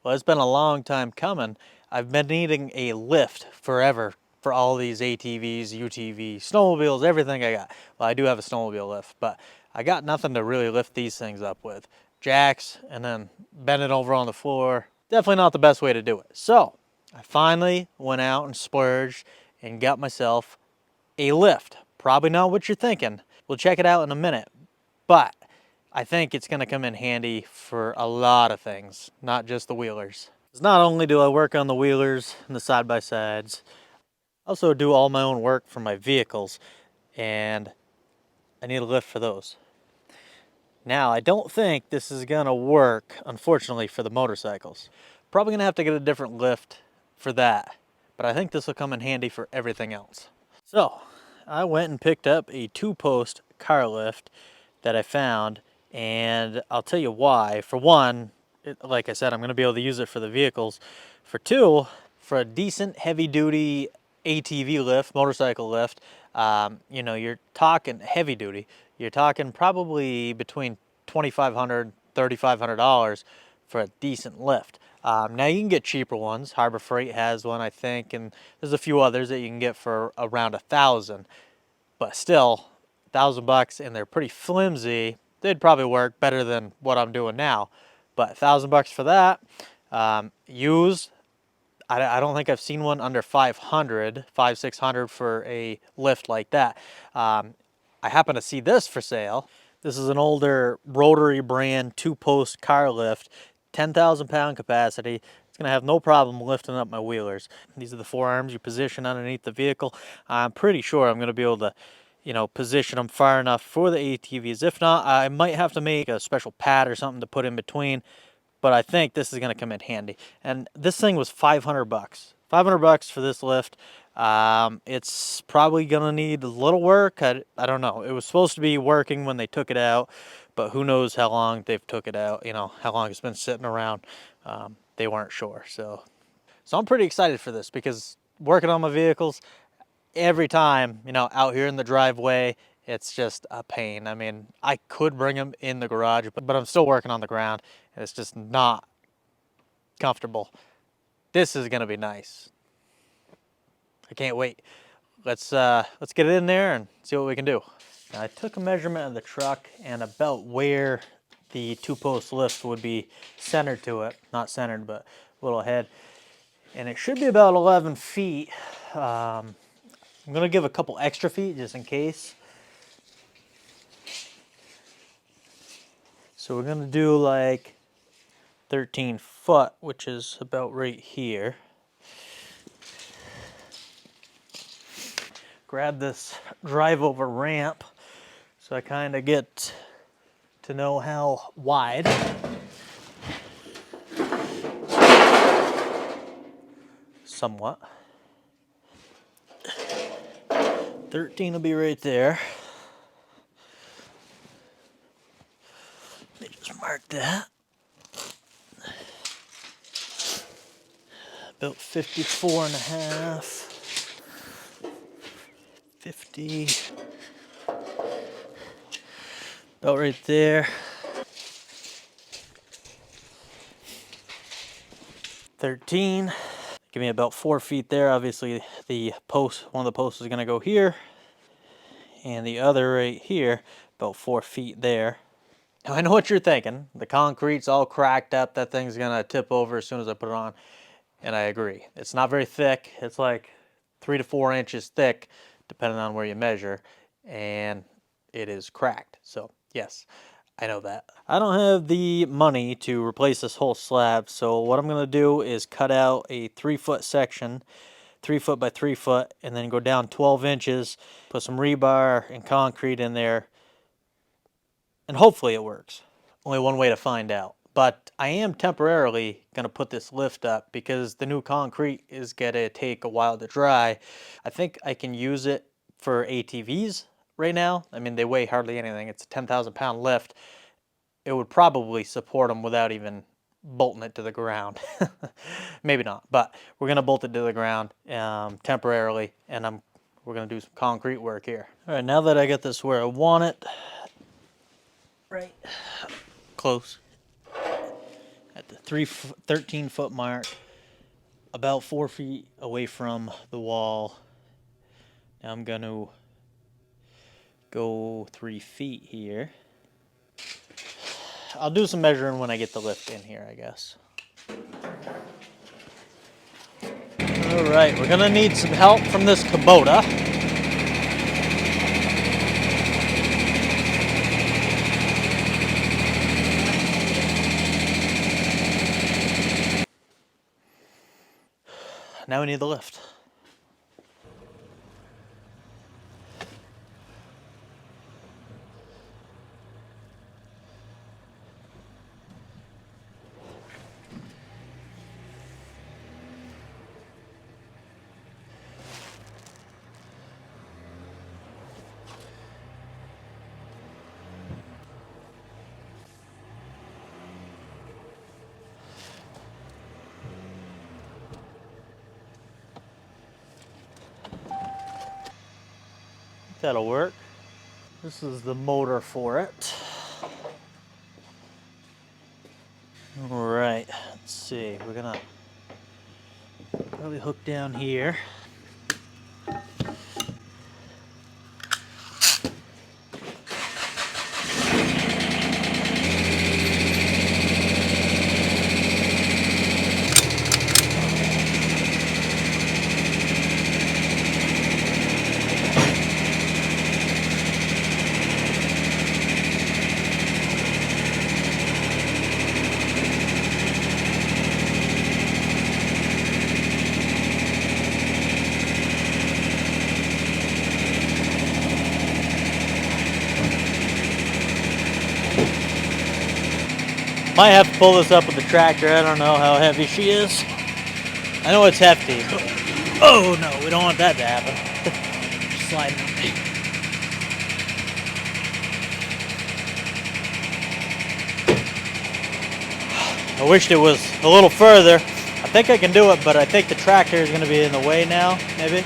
Well, it's been a long time coming. I've been needing a lift forever for all these ATVs, UTVs, snowmobiles, everything I got. Well, I do have a snowmobile lift, but I got nothing to really lift these things up with. Jacks and then bend it over on the floor. Definitely not the best way to do it. So I finally went out and splurged and got myself a lift. Probably not what you're thinking. We'll check it out in a minute. But I think it's going to come in handy for a lot of things, not just the wheelers. Because not only do I work on the wheelers and the side-by-sides, I also do all my own work for my vehicles, and I need a lift for those. Now, I don't think this is going to work, unfortunately, for the motorcycles. Probably going to have to get a different lift for that, but I think this will come in handy for everything else. So, I went and picked up a 2-post car lift that I found, and I'll tell you why. For one, like I said, I'm going to be able to use it for the vehicles. For two, for a decent heavy-duty ATV lift, motorcycle lift, you know, you're talking heavy duty. You're talking probably between $2,500, $3,500 for a decent lift. Now you can get cheaper ones. Harbor Freight has one, I think, and there's a few others that you can get for around $1,000. But still, $1,000, and they're pretty flimsy. They'd probably work better than what I'm doing now. But $1,000 for that, used. I don't think I've seen one under 500, 600 for a lift like that. I happen to see this for sale. This is an older rotary brand 2-post car lift, 10,000 pound capacity. It's gonna have no problem lifting up my wheelers. These are the forearms you position underneath the vehicle. I'm pretty sure I'm gonna be able to, you know, position them far enough for the ATVs. If not, I might have to make a special pad or something to put in between, but I think this is gonna come in handy. And this thing was 500 bucks. 500 bucks for this lift. It's probably gonna need a little work. I don't know. It was supposed to be working when they took it out, but who knows how long they've took it out, you know, how long it's been sitting around. They weren't sure. So I'm pretty excited for this because working on my vehicles, every time, you know, out here in the driveway, it's just a pain. I mean, I could bring them in the garage, but I'm still working on the ground, and it's just not comfortable. This is gonna be nice. I can't wait. Let's get it in there and see what we can do. Now, I took a measurement of the truck and about where the 2-post lift would be centered to it. Not centered, but a little ahead. And it should be about 11 feet. I'm gonna give a couple extra feet just in case. So we're gonna do like 13 foot, which is about right here. Grab this drive over ramp so I kind of get to know how wide. Somewhat. 13 will be right there. Let me just mark that. About 54 and a half. 50. About right there. 13. Give me about 4 feet there. Obviously the post, one of the posts is gonna go here. And the other right here, about 4 feet there. Now I know what you're thinking. The concrete's all cracked up. That thing's gonna tip over as soon as I put it on. And I agree. It's not very thick. It's like 3 to 4 inches thick, depending on where you measure. And it is cracked. So yes, I know that. I don't have the money to replace this whole slab. So what I'm gonna do is cut out a 3-foot section, 3 foot by 3 foot, and then go down 12 inches, put some rebar and concrete in there, and hopefully it works. Only one way to find out. But I am temporarily going to put this lift up because the new concrete is going to take a while to dry. I think I can use it for ATVs right now. I mean, they weigh hardly anything. It's a 10,000 pound lift. It would probably support them without even bolting it to the ground. Maybe not, but we're going to bolt it to the ground temporarily, and we're going to do some concrete work here. All right, now that I got this where I want it, right close. I at the 13-foot mark, about 4 feet away from the wall. Now I'm going to go 3 feet here. I'll do some measuring when I get the lift in here, I guess. All right, we're gonna need some help from this Kubota. Now we need the lift. That'll work. This is the motor for it. All right, let's see. We're gonna probably hook down here. Might have to pull this up with the tractor. I don't know how heavy she is. I know it's hefty. Oh no, we don't want that to happen. Just sliding on me. I wished it was a little further. I think I can do it, but I think the tractor is going to be in the way now, maybe.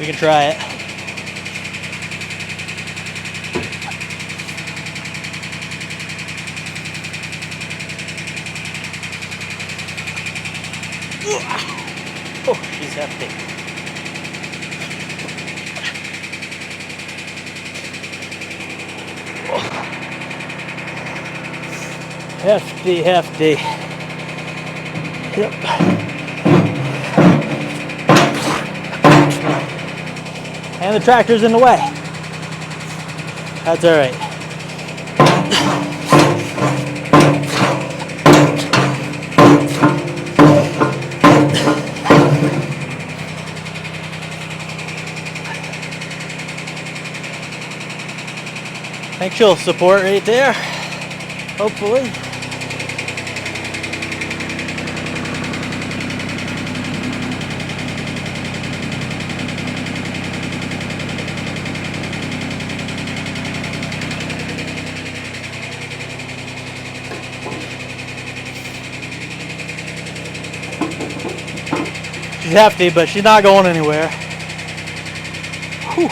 We can try it. Oh, she's hefty. Oh. Hefty, hefty. Yep. And the tractor's in the way. That's all right. I think she'll support right there, hopefully. She's hefty, but she's not going anywhere. Whew.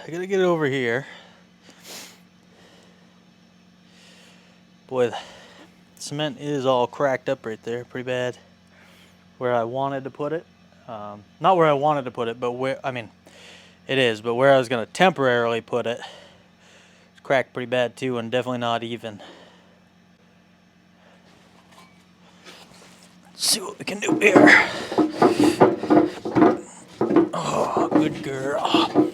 I gotta get it over here. Boy, the cement is all cracked up right there, pretty bad. Where I wanted to put it. Not where I wanted to put it, but where, I mean, it is, but where I was gonna temporarily put it, it's cracked pretty bad too, and definitely not even. Let's see what we can do here. Oh, good girl.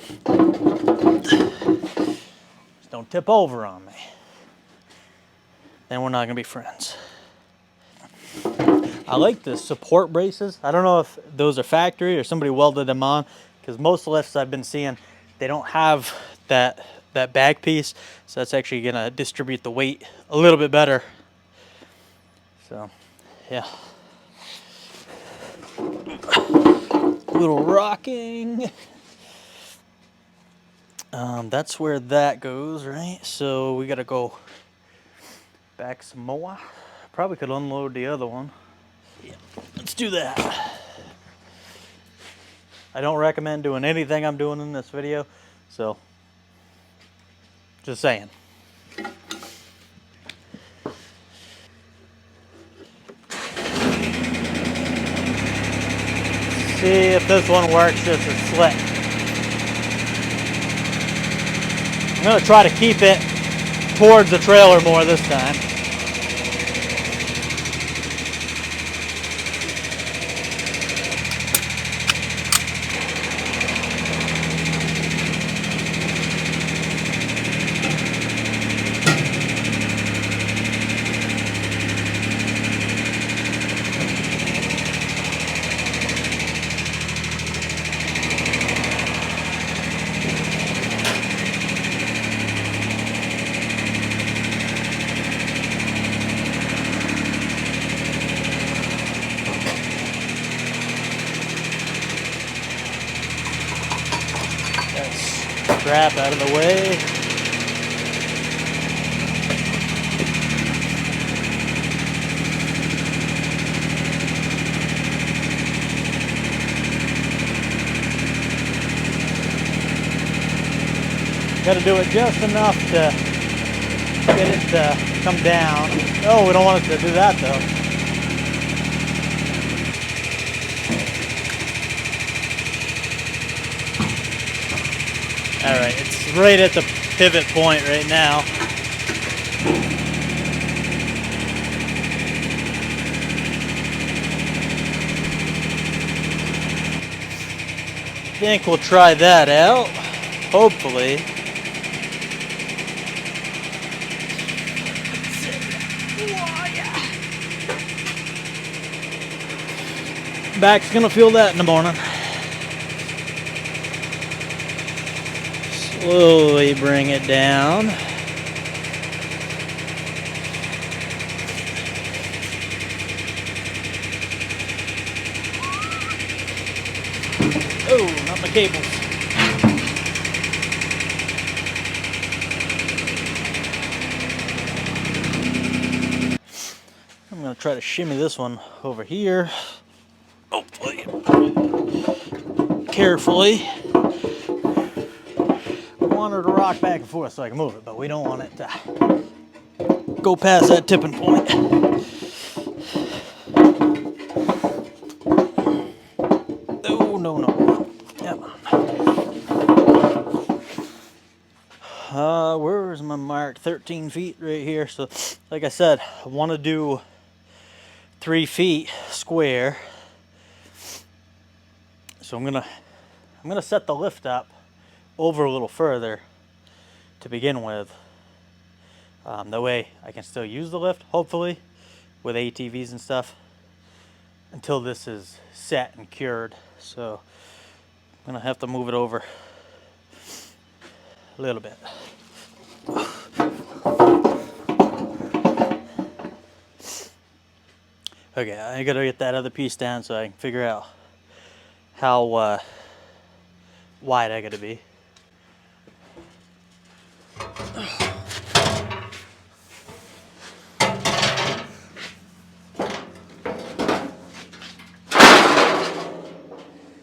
Just don't tip over on me. Then we're not gonna be friends. I like the support braces. I don't know if those are factory or somebody welded them on, because most lifts I've been seeing, they don't have that back piece, so that's actually gonna distribute the weight a little bit better. So, yeah. A little rocking. That's where that goes, right? So we gotta go back some more. Probably could unload the other one. Yeah, let's do do that. I don't recommend doing anything I'm doing in this video, so just saying. See if this one works just as slick. I'm going to try to keep it towards the trailer more this time. Strap out of the way. Got to do it just enough to get it to come down. Oh, we don't want it to do that though. Alright, it's right at the pivot point right now. I think we'll try that out, hopefully. Back's gonna feel that in the morning. Slowly bring it down. Oh, not my cables. I'm gonna try to shimmy this one over here. Hopefully. Carefully. I want her to rock back and forth so I can move it, but we don't want it to go past that tipping point. Oh, no, no. Come on. Where's my mark? 13 feet right here. So, like I said, I want to do 3 feet square. So I'm gonna set the lift up over a little further to begin with. That way I can still use the lift, hopefully, with ATVs and stuff until this is set and cured. So I'm gonna have to move it over a little bit. Okay, I gotta get that other piece down so I can figure out how wide I gotta be.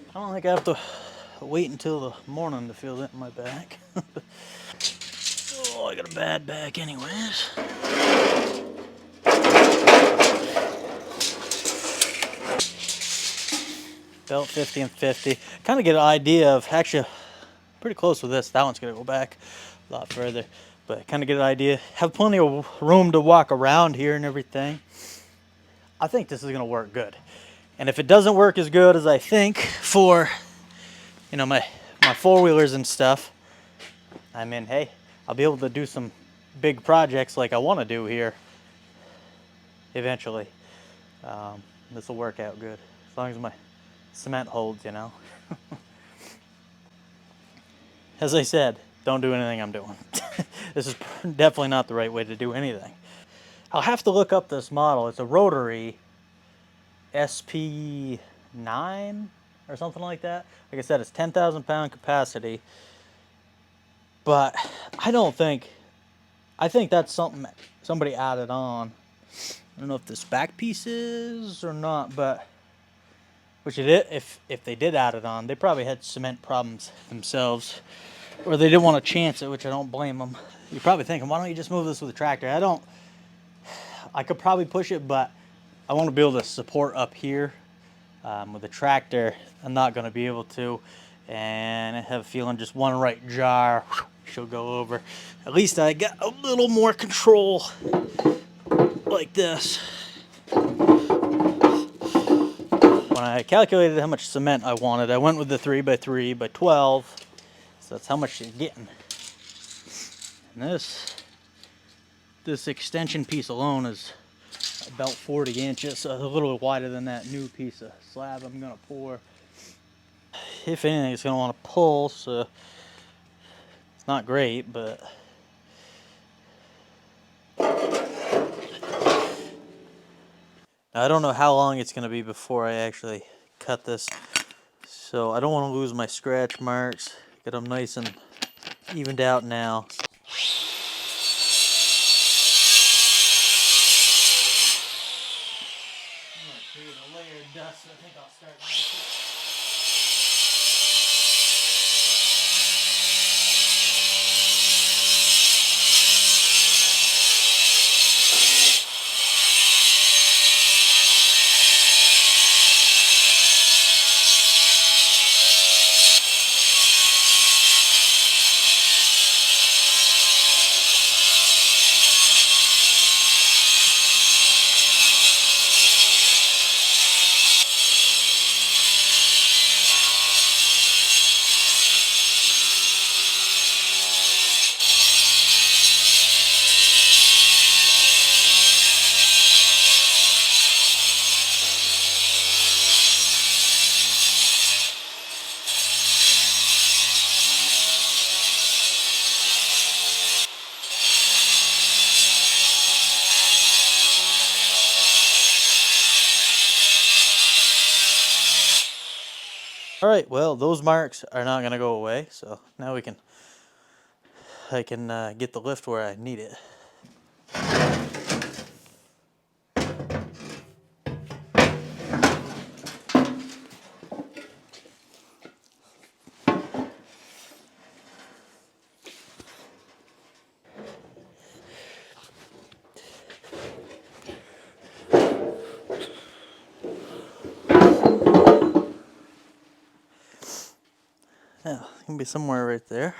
I don't think I have to wait until the morning to feel that in my back. Oh, I got a bad back anyways. Belt 50 and 50. Kind of get an idea of, actually, pretty close with this. That one's going to go back a lot further. But kind of get an idea. Have plenty of room to walk around here and everything. I think this is going to work good. And if it doesn't work as good as I think for, you know, my four-wheelers and stuff, I mean, hey, I'll be able to do some big projects like I want to do here eventually. This will work out good as long as my cement holds, you know. As I said, don't do anything I'm doing. This is definitely not the right way to do anything. I'll have to look up this model. It's a rotary SP9 or something like that. Like I said, it's 10,000 pound capacity. But I think that's something somebody added on. I don't know if this back piece is or not, but which it, if they did add it on, they probably had cement problems themselves, or they didn't want to chance it, which I don't blame them. You're probably thinking, why don't you just move this with a tractor? I could probably push it, but I want to be able to support up here. With the tractor, I'm not going to be able to, and I have a feeling just one right jar, she'll go over. At least I got a little more control like this. When I calculated how much cement I wanted, I went with the 3x3 by 12, so that's how much she's getting. And this extension piece alone is about 40 inches, so a little wider than that new piece of slab I'm going to pour. If anything, it's going to want to pull, so it's not great, but I don't know how long it's going to be before I actually cut this, so I don't want to lose my scratch marks. Get them nice and evened out now. I'm going to create a layer of dust, so I think I'll start Alright, well, those marks are not going to go away, so now I can get the lift where I need it. Yeah, it can be somewhere right there.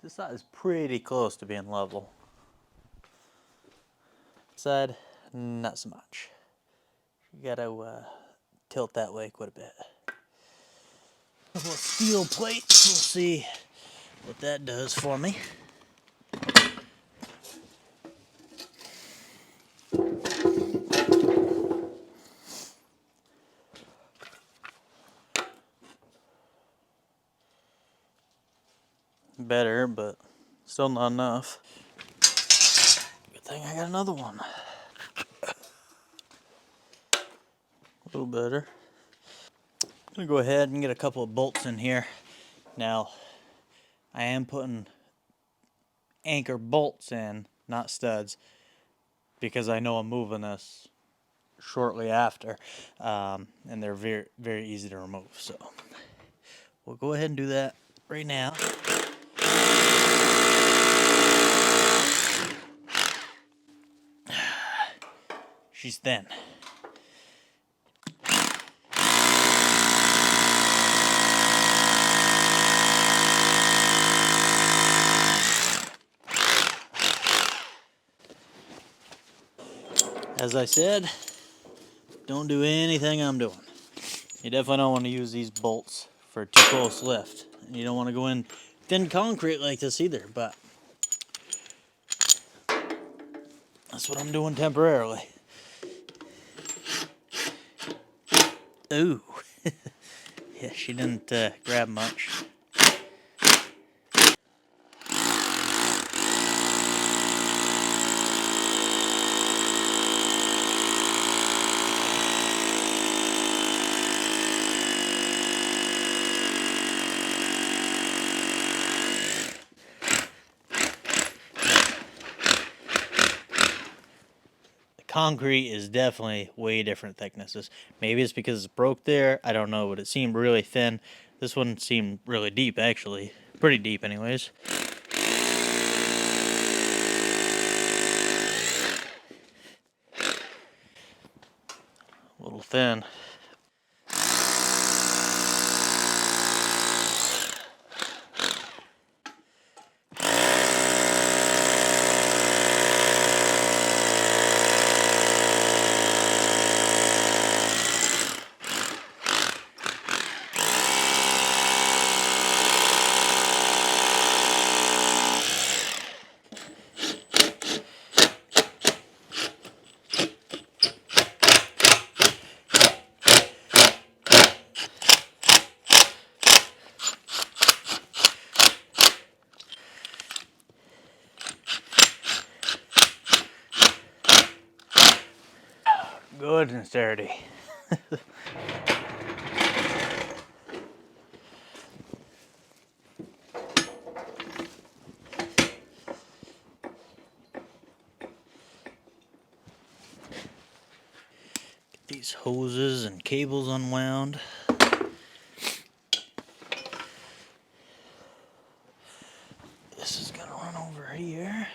This side is pretty close to being level. This side, not so much. You gotta tilt that way quite a bit. A couple of steel plates, we'll see what that does for me. Better, but still not enough. Good thing I got another one. A little better. I'm gonna go ahead and get a couple of bolts in here. Now, I am putting anchor bolts in, not studs, because I know I'm moving this shortly after, and they're very, very easy to remove. So we'll go ahead and do that right now. She's thin. As I said, don't do anything I'm doing. You definitely don't want to use these bolts for too close lift. And you don't want to go in thin concrete like this either, but that's what I'm doing temporarily. Ooh. Yeah, she didn't grab much. concrete is definitely way different thicknesses. Maybe it's because it's broke there. I don't know, but it seemed really thin. This one seemed really deep, actually. Pretty deep, anyways. A little thin. Good and sturdy. Get these hoses and cables unwound. This is gonna run over here.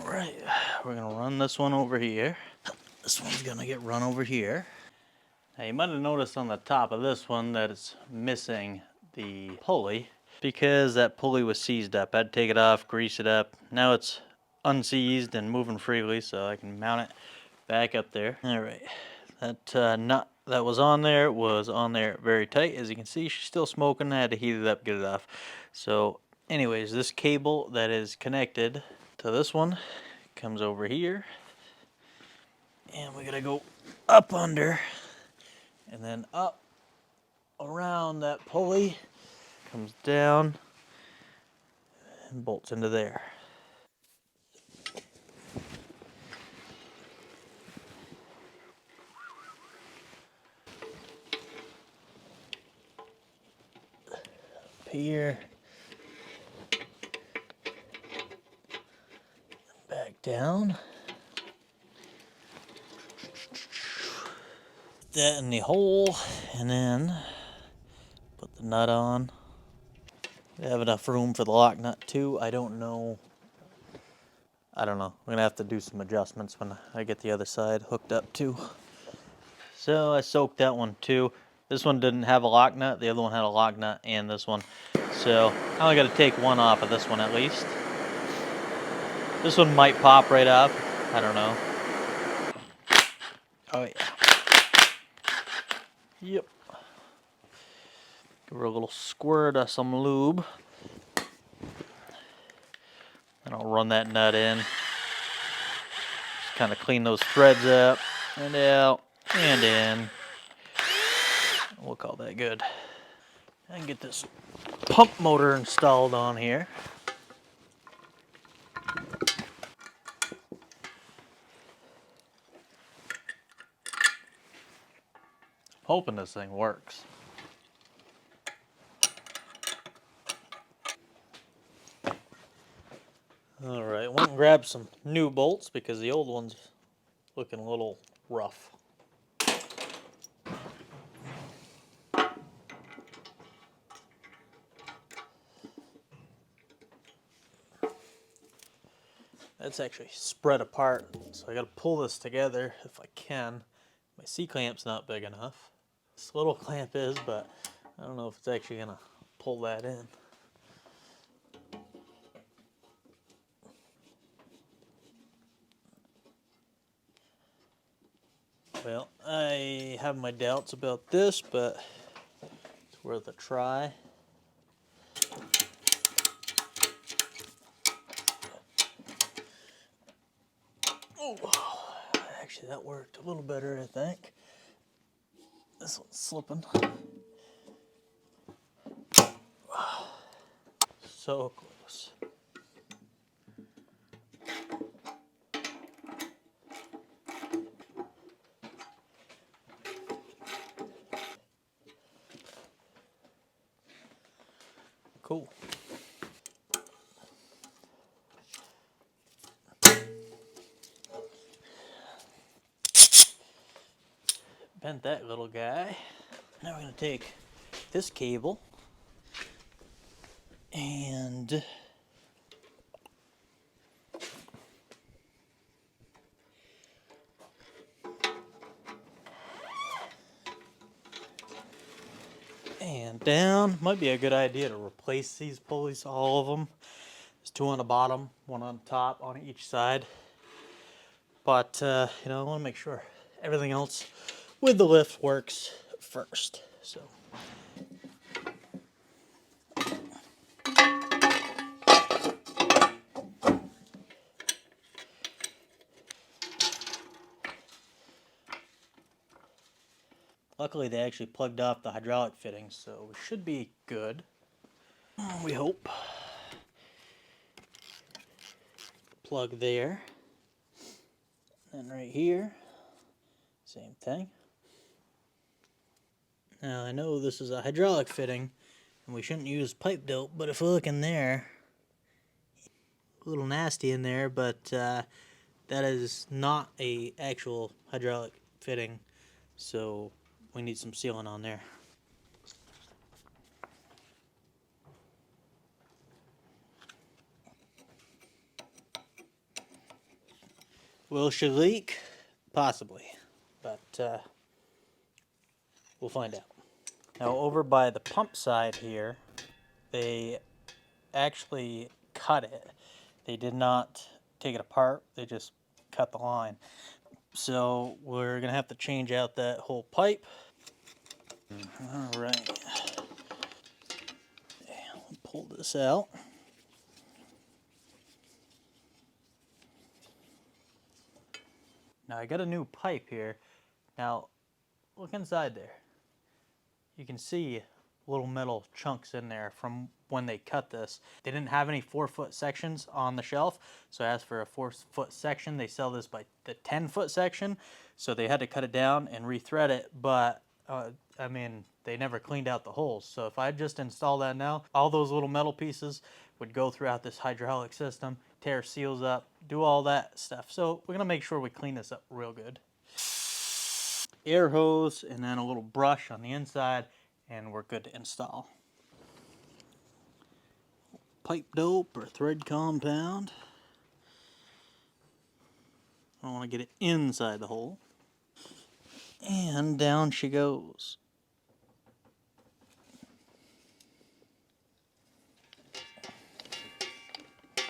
Alright, we're gonna run this one over here. This one's gonna get run over here. Now you might have noticed on the top of this one that it's missing the pulley because that pulley was seized up. I had to take it off, grease it up. Now it's unseized and moving freely, so I can mount it back up there. Alright, that nut that was on there very tight. As you can see, she's still smoking. I had to heat it up, get it off. So anyways, this cable that is connected to this one comes over here, and we gotta go up under and then up around that pulley, comes down and bolts into there. Up here, back down. That in the hole, and then put the nut on. We have enough room for the lock nut too. I don't know. We're gonna have to do some adjustments when I get the other side hooked up too. So I soaked that one too. This one didn't have a lock nut. The other one had a lock nut, and this one. So I only got to take one off of this one at least. This one might pop right up. I don't know. Oh yeah. Yep. Give her a little squirt of some lube. And I'll run that nut in. Just kind of clean those threads up and out and in. We'll call that good. And get this pump motor installed on here. Hoping this thing works. Alright, went and grabbed some new bolts because the old one's looking a little rough. That's actually spread apart, so I gotta pull this together if I can. My C-clamp's not big enough. This little clamp is, but I don't know if it's actually gonna pull that in. Well, I have my doubts about this, but it's worth a try. Oh, actually that worked a little better, I think. This one's slipping. So close. Cool. Bent that little guy. Now we're going to take this cable and down. Might be a good idea to replace these pulleys, all of them. There's 2 on the bottom, 1 on top on each side. But, you know, I want to make sure everything else with the lift works first. So, luckily they actually plugged off the hydraulic fittings, so we should be good. We hope. Plug there. And right here, same thing. Now I know this is a hydraulic fitting, and we shouldn't use pipe dope, but if we look in there, a little nasty in there, but that is not a actual hydraulic fitting, so we need some sealant on there. Will she leak? Possibly, but we'll find out. Now over by the pump side here, they actually cut it. They did not take it apart, they just cut the line. So we're gonna have to change out that whole pipe. All right, pull this out. Now I got a new pipe here. Now look inside there. You can see little metal chunks in there from when they cut this. They didn't have any 4-foot sections on the shelf, so I asked for a 4-foot section. They sell this by the 10-foot section, so they had to cut it down and rethread it, but I mean, they never cleaned out the holes. So if I just install that now, all those little metal pieces would go throughout this hydraulic system, tear seals up, do all that stuff. So we're gonna make sure we clean this up real good. Air hose and then a little brush on the inside, and we're good to install. Pipe dope or thread compound. I want to get it inside the hole. And down she goes.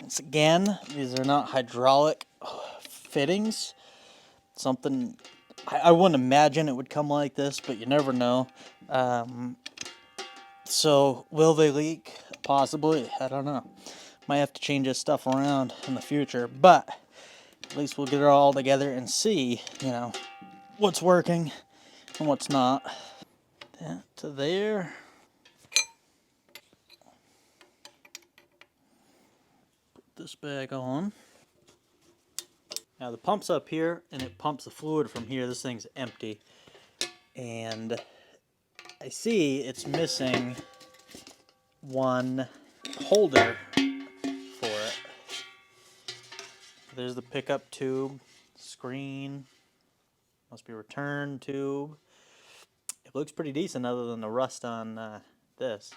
Once again, these are not hydraulic fittings. Something, I wouldn't imagine it would come like this, but you never know. So, will they leak? Possibly. I don't know. Might have to change this stuff around in the future, but at least we'll get it all together and see, you know, what's working and what's not. That to there. Put this back on. Now the pump's up here and it pumps the fluid from here. This thing's empty. And I see it's missing one holder for it. There's the pickup tube, screen, must be return tube. It looks pretty decent other than the rust on this.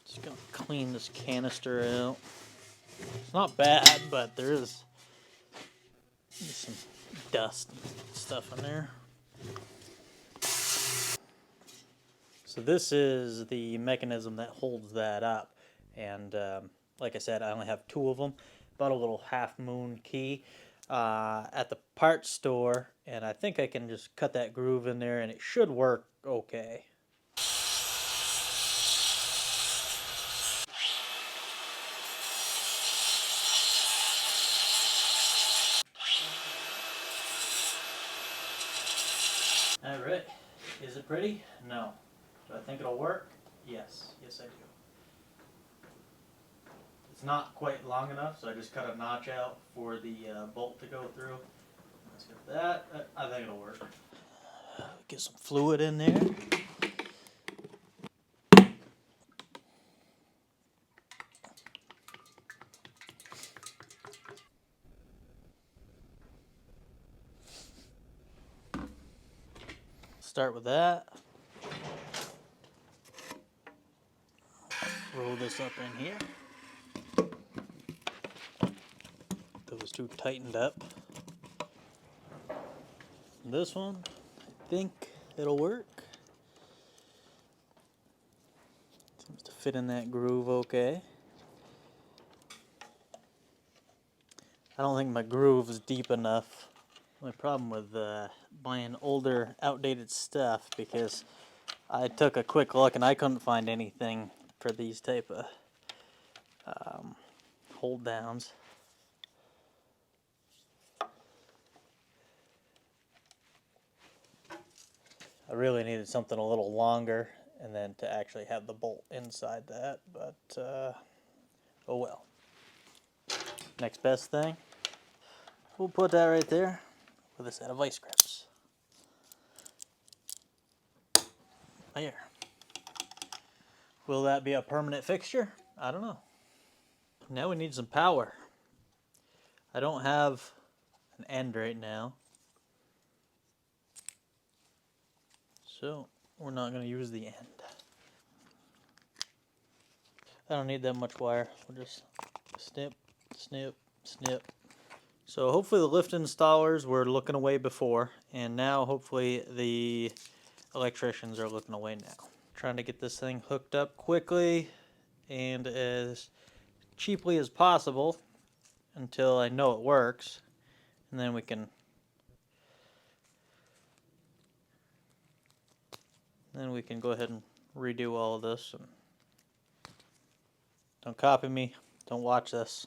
Just gonna clean this canister out. It's not bad, but there is some dust and stuff in there. So this is the mechanism that holds that up, and like I said, I only have 2 of them. Bought a little half moon key at the parts store, and I think I can just cut that groove in there and it should work okay. Alright, is it pretty? No. Do I think it'll work? Yes, yes I do. It's not quite long enough, so I just cut a notch out for the bolt to go through. Let's get that. I think it'll work. Get some fluid in there. Start with that. Roll this up in here. Those two tightened up. This one, I think it'll work. Seems to fit in that groove okay. I don't think my groove is deep enough. My problem with buying older, outdated stuff, because I took a quick look and I couldn't find anything for these type of hold downs. I really needed something a little longer and then to actually have the bolt inside that, but oh well. Next best thing, we'll put that right there with a set of vice grips. There. Will that be a permanent fixture? I don't know. Now we need some power. I don't have an end right now, so we're not going to use the end. I don't need that much wire. We'll just snip, snip, snip. So hopefully the lift installers were looking away before, and now hopefully the electricians are looking away now. Trying to get this thing hooked up quickly and as cheaply as possible until I know it works, and then we can go ahead and redo all of this. And don't copy me, don't watch this.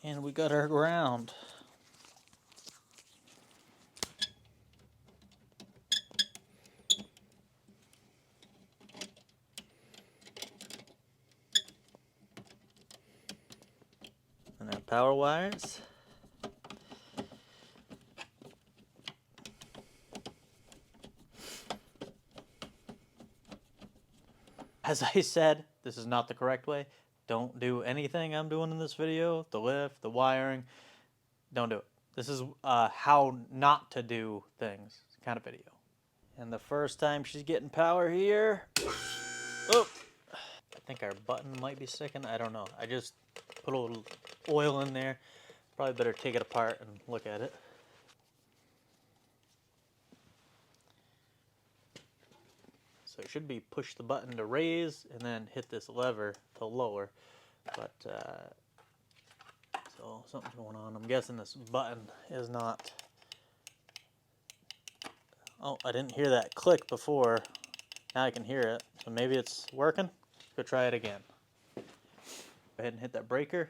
And we got our ground. And our power wires. As I said, this is not the correct way. Don't do anything I'm doing in this video. The lift, the wiring, don't do it. This is how not to do things kind of video. And the first time she's getting power here. Oh, I think our button might be sticking. I don't know. I just put a little oil in there. Probably better take it apart and look at it. So it should be push the button to raise and then hit this lever to lower. But so something's going on. I'm guessing this button is not. Oh, I didn't hear that click before. Now I can hear it. So maybe it's working. Go try it again. Go ahead and hit that breaker.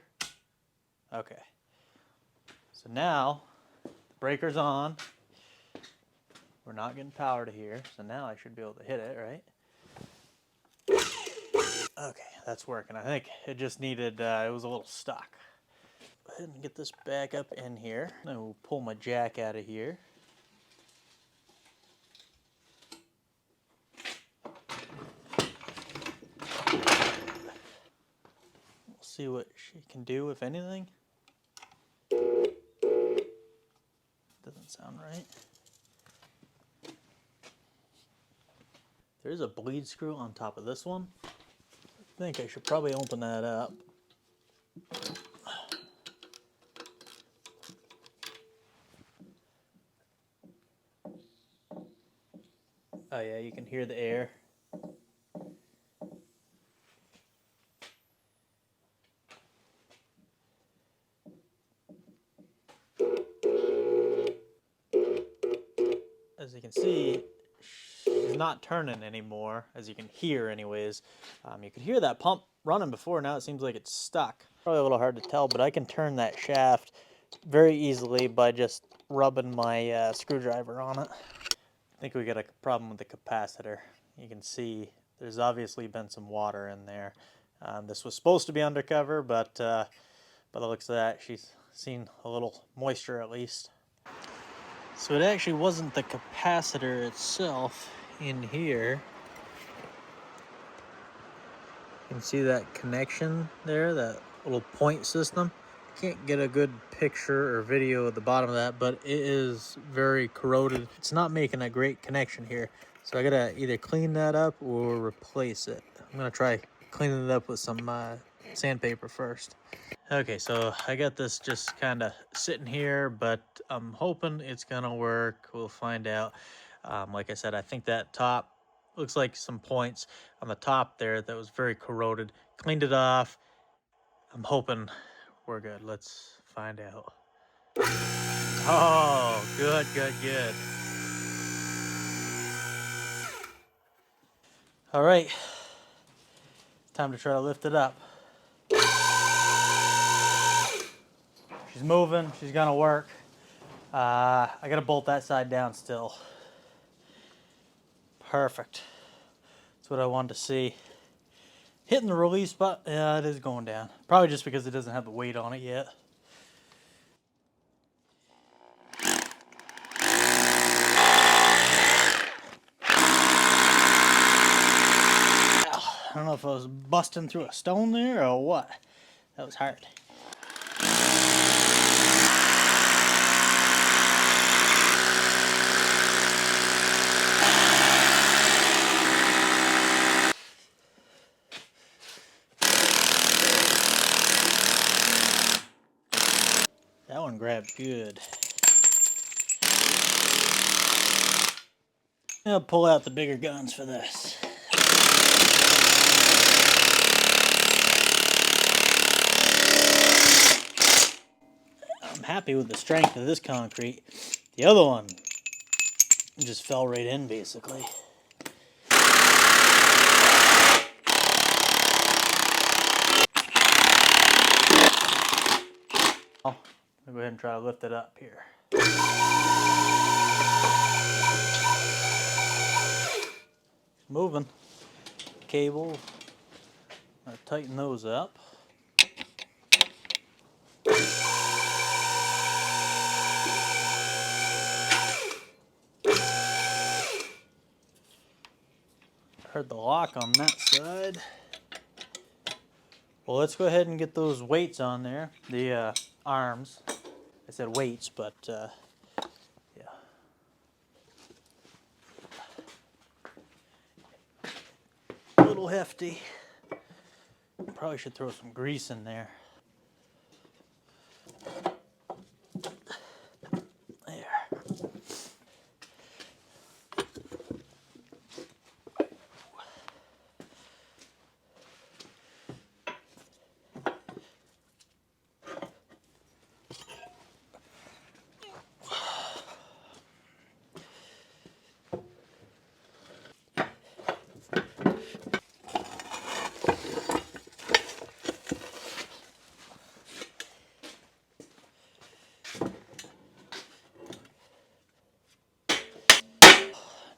Okay. So now the breaker's on. We're not getting power to here, so now I should be able to hit it, right? Okay, that's working. I think it just needed, it was a little stuck. Go ahead and get this back up in here. Then we'll pull my jack out of here. We'll see what she can do, if anything. Doesn't sound right. There's a bleed screw on top of this one. I think I should probably open that up. Oh yeah, you can hear the air. As you can see, she's not turning anymore, as you can hear anyways. You could hear that pump running before, now it seems like it's stuck. Probably a little hard to tell, but I can turn that shaft very easily by just rubbing my screwdriver on it. I think we got a problem with the capacitor. You can see there's obviously been some water in there. This was supposed to be undercover, but by the looks of that, she's seen a little moisture at least. So it actually wasn't the capacitor itself in here. You can see that connection there, that little point system. Can't get a good picture or video at the bottom of that, but it is very corroded. It's not making a great connection here. So I gotta either clean that up or replace it. I'm gonna try cleaning it up with some sandpaper first. Okay, so I got this just kind of sitting here, but I'm hoping it's gonna work. We'll find out. Like I said, I think that top looks like some points on the top there that was very corroded. Cleaned it off. I'm hoping we're good. Let's find out. Oh, good, good, good. All right, time to try to lift it up. She's moving, she's gonna work. I gotta bolt that side down still. Perfect. That's what I wanted to see. Hitting the release button, yeah, it is going down. Probably just because it doesn't have the weight on it yet. I don't know if I was busting through a stone there or what. That was hard. That one grabbed good. I'll pull out the bigger guns for this. I'm happy with the strength of this concrete. The other one just fell right in basically. I'll go ahead and try to lift it up here. It's moving. Cable. I'll tighten those up. Heard the lock on that side. Well, let's go ahead and get those weights on there. The arms. I said weights, but yeah. A little hefty. Probably should throw some grease in there. There.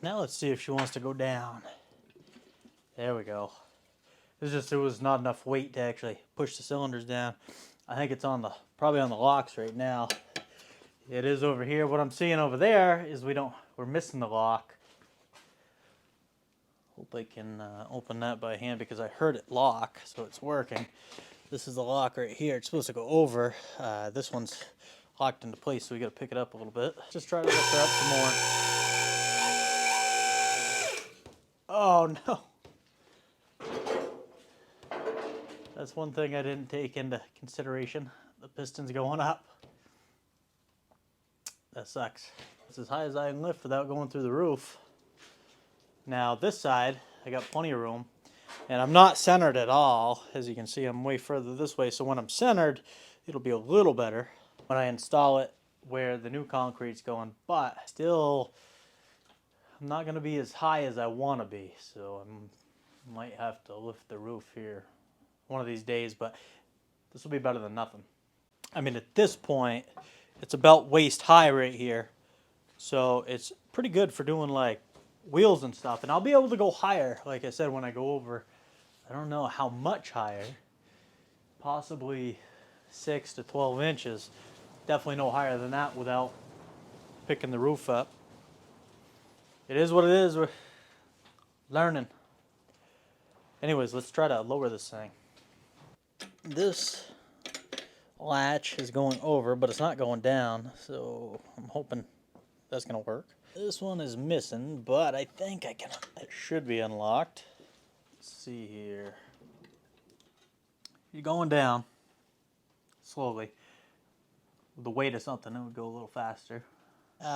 Now let's see if she wants to go down. There we go. It was not enough weight to actually push the cylinders down. I think it's on probably on the locks right now. It is over here. What I'm seeing over there is we're missing the lock. Hope I can open that by hand because I heard it lock, so it's working. This is the lock right here. It's supposed to go over. This one's locked into place, so we got to pick it up a little bit. Just try to lift her up some more. Oh no. That's one thing I didn't take into consideration. The piston's going up. That sucks. It's as high as I can lift without going through the roof. Now this side, I got plenty of room. And I'm not centered at all. As you can see, I'm way further this way. So when I'm centered, it'll be a little better when I install it where the new concrete's going. But still, I'm not going to be as high as I want to be. So I might have to lift the roof here one of these days. But this will be better than nothing. I mean, at this point, it's about waist high right here. So it's pretty good for doing like wheels and stuff. And I'll be able to go higher, like I said, when I go over. I don't know how much higher. Possibly 6 to 12 inches. Definitely no higher than that without picking the roof up. It is what it is. We're learning. Anyways, let's try to lower this thing. This latch is going over, but it's not going down, so I'm hoping that's gonna work. This one is missing, but I think I can. It should be unlocked. Let's see here. You're going down slowly. With the weight of something, it would go a little faster.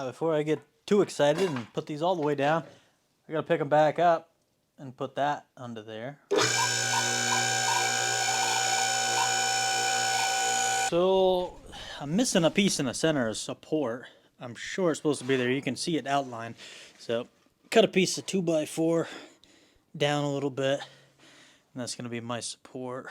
Before I get too excited and put these all the way down, I gotta pick them back up and put that under there. So I'm missing a piece in the center of support. I'm sure it's supposed to be there. You can see it outlined. So cut a piece of 2x4 down a little bit, and that's gonna be my support.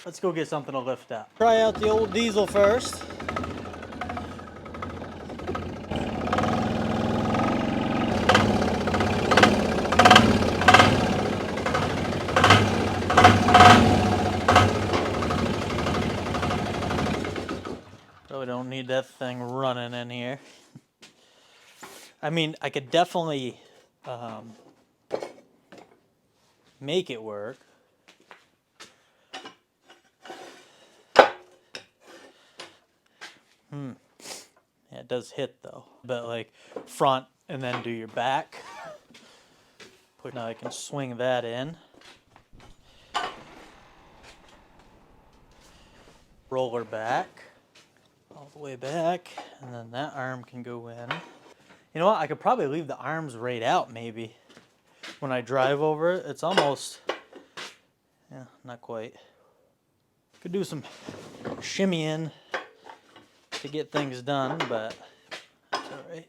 Let's go get something to lift up. Try out the old diesel first. Really don't need that thing running in here. I mean, I could definitely make it work. Yeah, it does hit though. But like front and then do your back. Now I can swing that in. Roller back. All the way back. And then that arm can go in. You know what? I could probably leave the arms right out maybe. When I drive over it, it's almost, yeah, not quite. Could do some shimmying to get things done, but it's all right.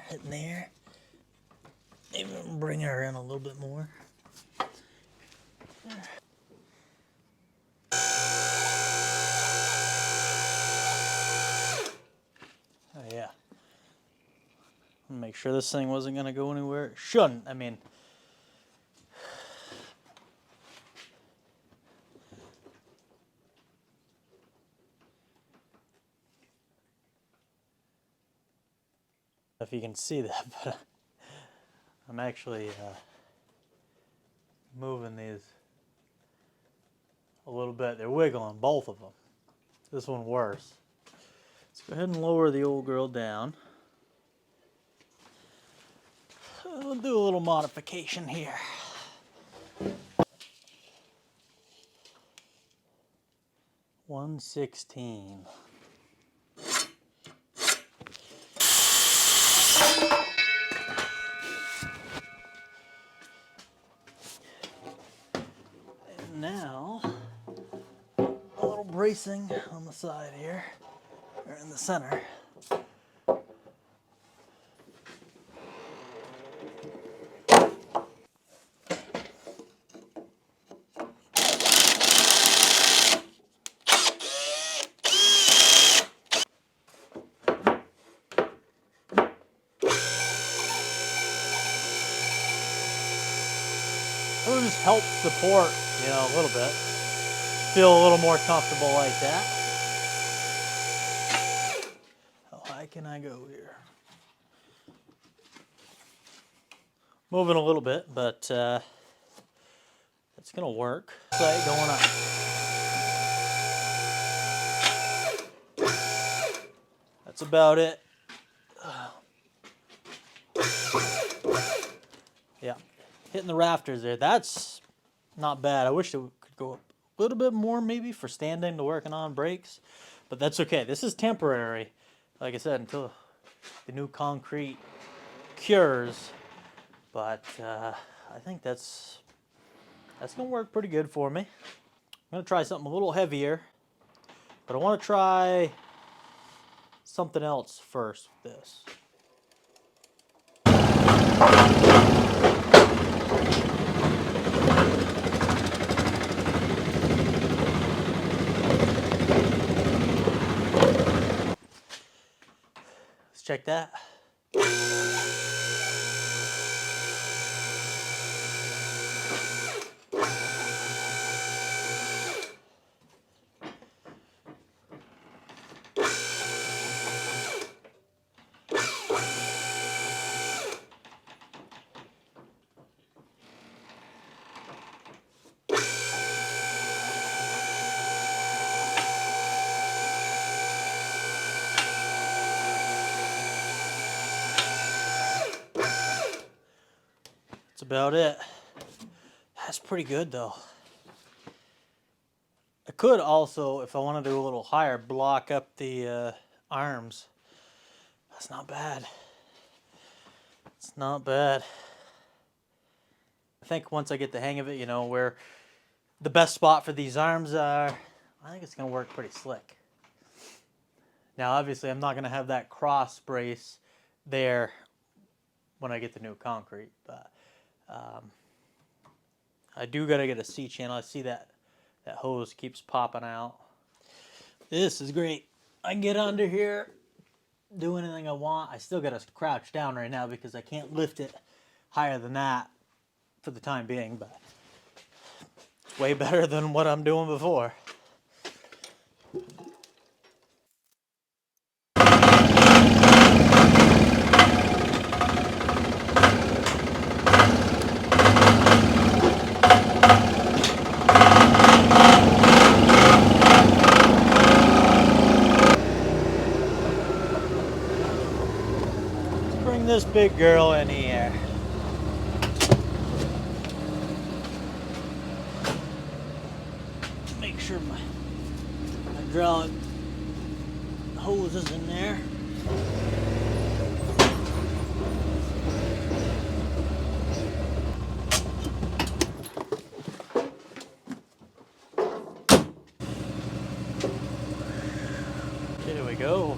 Hitting there. Maybe bring her in a little bit more. Oh yeah. Make sure this thing wasn't gonna go anywhere. It shouldn't. I mean, if you can see that, but I'm actually moving these a little bit. They're wiggling, both of them. This one worse. Let's go ahead and lower the old girl down. We'll do a little modification here. $116. And now, a little bracing on the side here, or in the center. It'll just help support, you know, a little bit. Feel a little more comfortable like that. How high can I go here? Moving a little bit, but It's gonna work. Sight going up. That's about it. Yeah, hitting the rafters there. That's not bad. I wish it could go up a little bit more maybe for standing to working on brakes, but that's okay. This is temporary. Like I said, until the new concrete cures. But I think that's gonna work pretty good for me. I'm gonna try something a little heavier, but I want to try something else first with this. Let's check that. That's about it. That's pretty good though. I could also, if I want to do a little higher, block up the arms. That's not bad. It's not bad. I think once I get the hang of it, you know, where the best spot for these arms are, I think it's going to work pretty slick. Now, obviously, I'm not going to have that cross brace there when I get the new concrete, but I do got to get a C-channel. I see that hose keeps popping out. This is great. I can get under here, do anything I want. I still got to crouch down right now because I can't lift it higher than that for the time being, but it's way better than what I'm doing before. Bring this big girl in here. Make sure my hydraulic hose is in there. Here we go.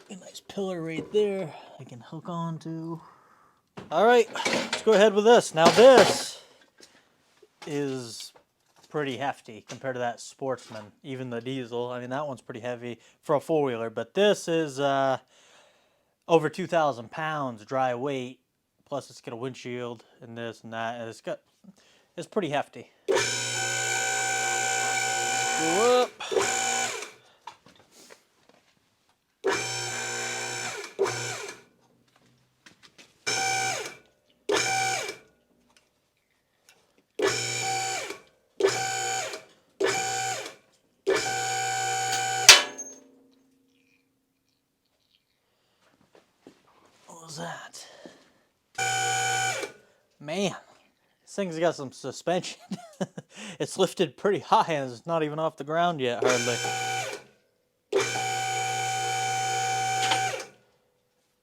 A nice pillar right there I can hook onto. All right, let's go ahead with this. Now this is pretty hefty compared to that Sportsman, even the diesel. I mean, that one's pretty heavy for a four-wheeler, but this is over 2,000 pounds dry weight. Plus, it's got a windshield and this and that, and it's pretty hefty. Go up. What was that? Man, this thing's got some suspension. It's lifted pretty high and it's not even off the ground yet, hardly.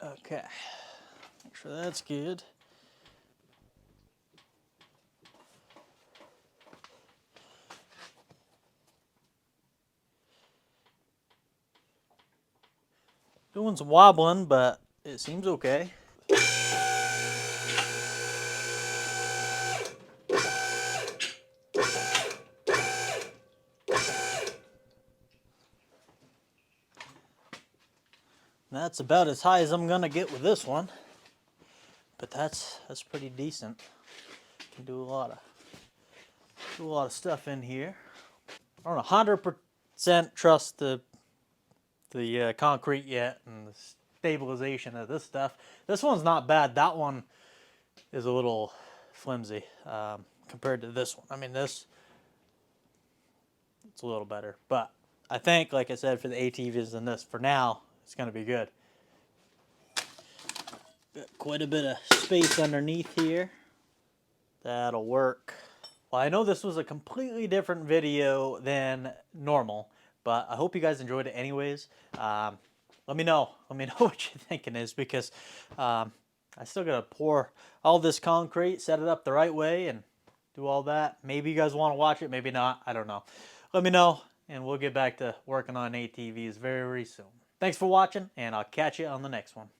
Okay, make sure that's good. Doing some wobbling, but it seems okay. That's about as high as I'm gonna get with this one, but that's pretty decent. Can do a lot of stuff in here. I don't 100% trust the the concrete yet and the stabilization of this stuff. This one's not bad. That one is a little flimsy compared to this one. I mean, it's a little better. But I think, like I said, for the ATVs and this, for now, it's going to be good. Got quite a bit of space underneath here. That'll work. Well, I know this was a completely different video than normal, but I hope you guys enjoyed it anyways. Let me know. Let me know what you're thinking is, because I still got to pour all this concrete, set it up the right way, and do all that. Maybe you guys want to watch it, maybe not. I don't know. Let me know, and we'll get back to working on ATVs very soon. Thanks for watching, and I'll catch you on the next one.